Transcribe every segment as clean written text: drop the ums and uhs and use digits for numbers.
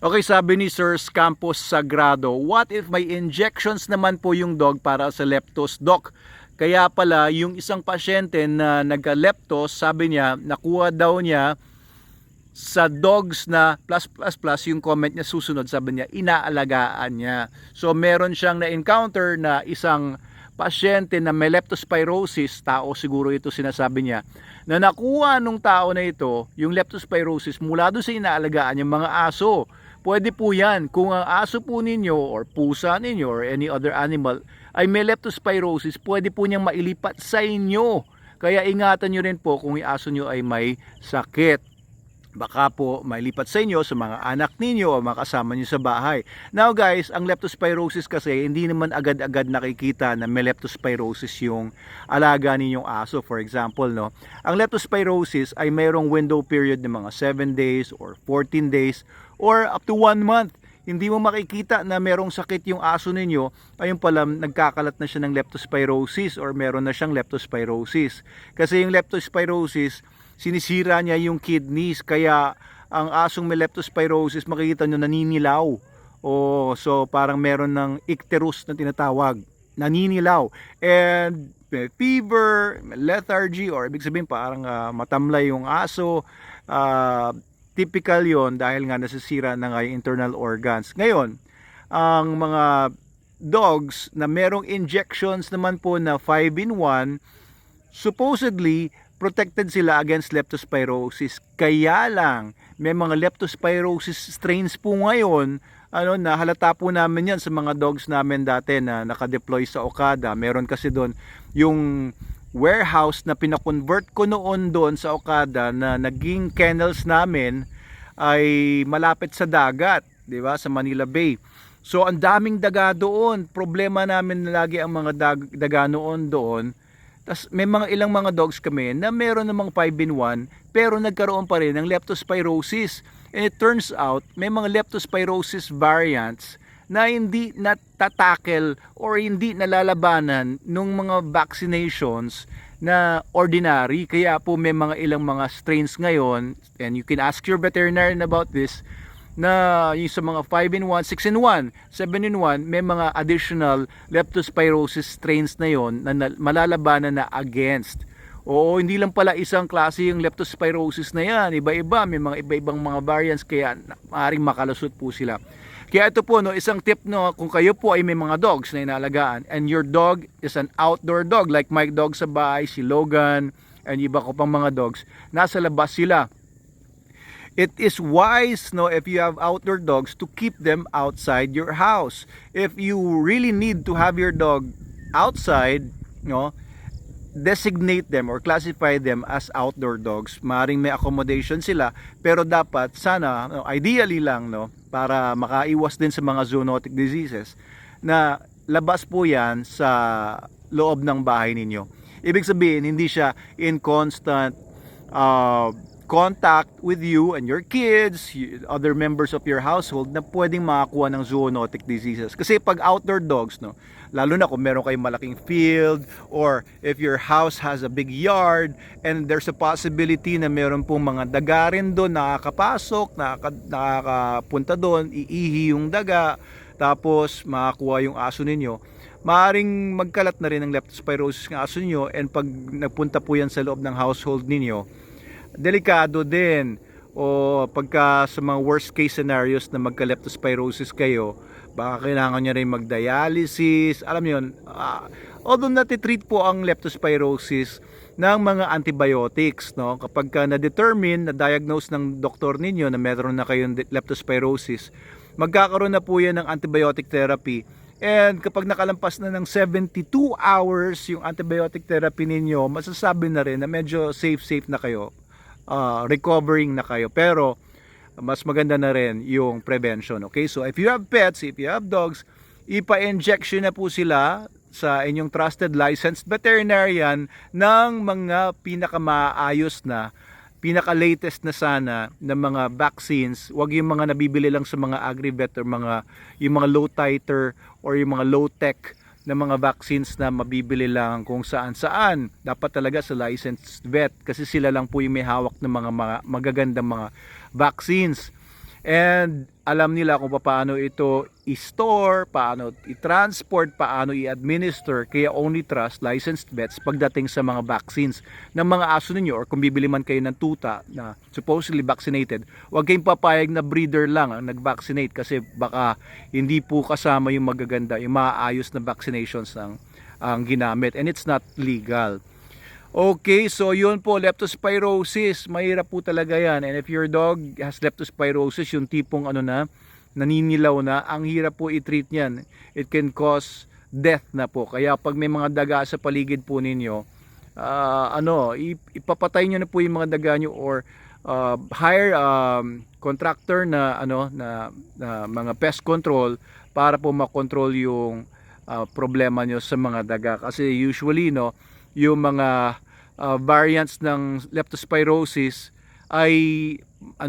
Okay, sabi ni Sir Campos Sagrado, what if may injections naman po yung dog para sa leptos, doc? Kaya pala, yung isang pasyente na nagka-leptos, sabi niya, nakuha daw niya sa dogs na plus plus plus, yung comment niya susunod, sabi niya, inaalagaan niya. So, meron siyang na-encounter na isang pasyente na may leptospirosis, tao siguro ito sinasabi niya, na nakuha nung tao na ito, yung leptospirosis mula doon sa inaalagaan yung mga aso. Pwede po yan. Kung ang aso po ninyo or pusa ninyo or any other animal ay may leptospirosis, pwede po niyang mailipat sa inyo. Kaya ingatan nyo rin po kung yung aso nyo ay may sakit. Baka po mailipat sa inyo, sa mga anak ninyo o mga kasama nyo sa bahay. Now guys, ang leptospirosis kasi hindi naman agad-agad nakikita na may leptospirosis yung alaga ninyong aso. For example, no, ang leptospirosis ay mayroong window period ng mga 7 days or 14 days or up to 1 month. Hindi mo makikita na merong sakit yung aso ninyo, ayun pala nagkakalat na siya ng leptospirosis or meron na siyang leptospirosis. Kasi yung leptospirosis, sinisira niya yung kidneys, kaya ang asong may leptospirosis makikita nyo naninilaw. So parang meron ng icterus na tinatawag, naninilaw, and may fever, may lethargy, or ibig sabihin parang matamlay yung aso. Typical yon dahil nga nasisira na nga yung internal organs. Ngayon, ang mga dogs na merong injections naman po na 5-in-1, supposedly protected sila against leptospirosis. Kaya lang, may mga leptospirosis strains po ngayon, na halata po namin yan sa mga dogs namin dati na nakadeploy sa Okada. Meron kasi doon yung warehouse na pinakonvert ko noon doon sa Okada na naging kennels namin ay malapit sa dagat, di ba, sa Manila Bay. So ang daming daga doon. Problema namin na lagi ang mga daga noon doon. Tas may mga ilang mga dogs kami na meron namang 5-in-1 pero nagkaroon pa rin ng leptospirosis. And it turns out may mga leptospirosis variants na hindi natatakel or hindi nalalabanan ng mga vaccinations na ordinary. Kaya po may mga ilang mga strains ngayon, and you can ask your veterinarian about this, na yung sa mga 5-in-1, 6-in-1, 7-in-1, may mga additional leptospirosis strains na yon na malalabanan na against. Oo, hindi lang pala isang klase yung leptospirosis na yan. Iba-iba, may mga iba-ibang mga variants, kaya maaaring makalusot po sila. Kaya ito po, isang tip, kung kayo po ay may mga dogs na inaalagaan and your dog is an outdoor dog, like my dog sa bahay, si Logan, and iba ko pang mga dogs, nasa labas sila. It is wise, if you have outdoor dogs, to keep them outside your house. If you really need to have your dog outside, designate them or classify them as outdoor dogs. Maring may accommodation sila, pero dapat sana, ideally lang, para makaiwas din sa mga zoonotic diseases, na labas po yan sa loob ng bahay ninyo. Ibig sabihin, hindi siya in constant contact with you and your kids, other members of your household, na pwedeng makakuha ng zoonotic diseases. Kasi pag outdoor dogs, lalo na kung meron kayong malaking field or if your house has a big yard and there's a possibility na meron pong mga daga rin doon nakakapasok, nakakapunta doon, iihi yung daga, tapos makakuha yung aso ninyo, maaring magkalat na rin ng leptospirosis ng aso ninyo, and pag nagpunta po yan sa loob ng household ninyo, delikado din. O pagka sa mga worst case scenarios na magka-leptospirosis kayo, baka kailangan nyo rin mag-dialysis. Alam nyo yun, although natitreat po ang leptospirosis ng mga antibiotics, kapag na-determine, na-diagnose ng doktor ninyo na meron na kayong leptospirosis, magkakaroon na po yan ng antibiotic therapy. And kapag nakalampas na ng 72 hours yung antibiotic therapy ninyo, masasabi na rin na medyo safe na kayo. Recovering na kayo, pero mas maganda na rin yung prevention. Okay, so if you have pets, if you have dogs, ipa-injection na po sila sa inyong trusted licensed veterinarian ng mga pinakamaayos na, pinaka-latest na sana ng mga vaccines. Huwag yung mga nabibili lang sa mga agri-vet or yung mga low titer or yung mga low tech na mga vaccines na mabibili lang kung saan-saan. Dapat talaga sa licensed vet, kasi sila lang po yung may hawak ng mga magagandang mga vaccines. And alam nila kung paano ito i-store, paano i-transport, paano i-administer. Kaya only trust licensed vets pagdating sa mga vaccines ng mga aso ninyo, or kung bibili man kayo ng tuta na supposedly vaccinated, huwag kayong papayag na breeder lang ang nag-vaccinate, kasi baka hindi po kasama yung magaganda, yung maayos na vaccinations ang ginamit, and it's not legal. Okay, so yun po, leptospirosis, mahirap po talaga yan. And if your dog has leptospirosis, yung tipong naninilaw na, ang hirap po i-treat niyan. It can cause death na po. Kaya pag may mga daga sa paligid po ninyo, ipapatay nyo na po yung mga daga nyo, or hire contractor na mga pest control para po makontrol yung problema nyo sa mga daga. Kasi usually yung mga variants ng leptospirosis ay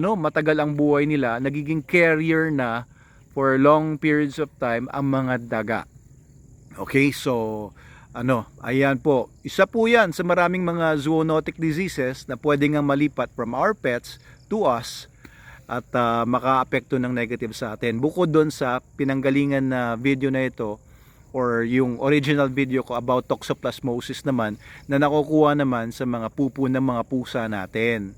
matagal ang buhay nila, nagiging carrier na for long periods of time ang mga daga. Okay, so ayan po, isa po yan sa maraming mga zoonotic diseases na pwede nga malipat from our pets to us at makaapekto ng negative sa atin. Bukod doon sa pinanggalingan na video na ito, or yung original video ko about toxoplasmosis naman, na nakukuha naman sa mga pupo ng mga pusa natin.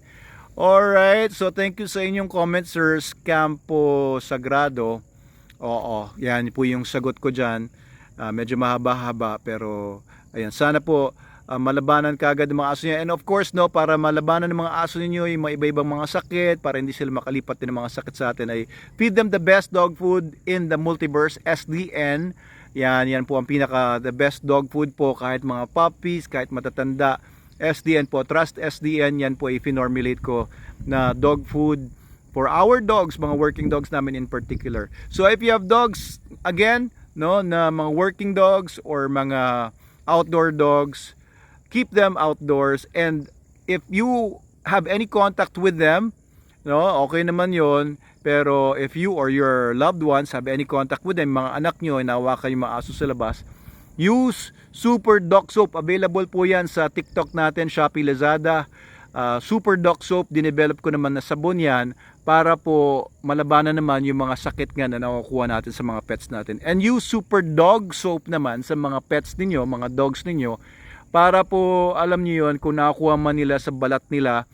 Alright, so thank you sa inyong comments, Sir Campo Sagrado. Oo, yan po yung sagot ko dyan. Medyo mahaba-haba, pero ayan, sana po malabanan kagad ng mga aso niya. And of course, para malabanan ng mga aso ninyo yung mga iba-ibang mga sakit, para hindi sila makalipat din ng mga sakit sa atin, ay feed them the best dog food in the multiverse, SDN. Yan po ang the best dog food po, kahit mga puppies, kahit matatanda. SDN po, Trust SDN, yan po i-formulate ko na dog food for our dogs, mga working dogs namin in particular. So if you have dogs, again, na mga working dogs or mga outdoor dogs, keep them outdoors. And if you have any contact with them, okay naman yon. Pero if you or your loved ones have any contact with them, mga anak nyo, inawakan yung mga aso sa labas, use Super Dog Soap. Available po yan sa TikTok natin, Shopee, Lazada. Super Dog Soap, dinevelop ko naman na sabon yan para po malabanan naman yung mga sakit nga na nakukuha natin sa mga pets natin. And use Super Dog Soap naman sa mga pets ninyo, mga dogs ninyo, para po alam niyo yun, kung nakukuha man nila sa balat nila.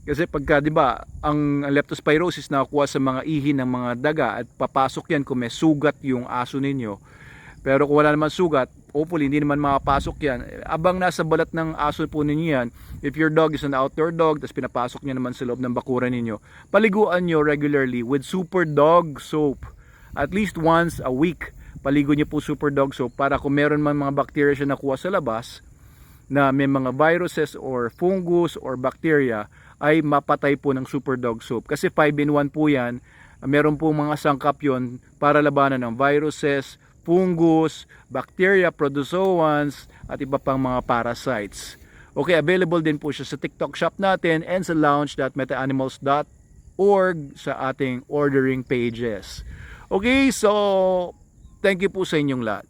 Kasi pagka, di ba, ang leptospirosis nakukuha sa mga ihi ng mga daga, at papasok yan kung may sugat yung aso ninyo. Pero kung wala naman sugat, hopefully hindi naman makapasok yan. Abang nasa balat ng aso po ninyo yan, if your dog is an outdoor dog, tapos pinapasok niya naman sa loob ng bakuran ninyo, paliguan nyo regularly with Super Dog Soap. At least once a week, paligo nyo po Super Dog Soap, para kung meron man mga bacteria siya nakuha sa labas, na may mga viruses or fungus or bacteria, ay mapatay po ng Super Dog Soap. Kasi 5-in-1 po yan. Meron po mga sangkap yon para labanan ng viruses, fungus, bacteria, protozoans, at iba pang mga parasites. Okay, available din po siya sa TikTok shop natin and sa lounge.metaanimals.org sa ating ordering pages. Okay, so thank you po sa inyong lahat.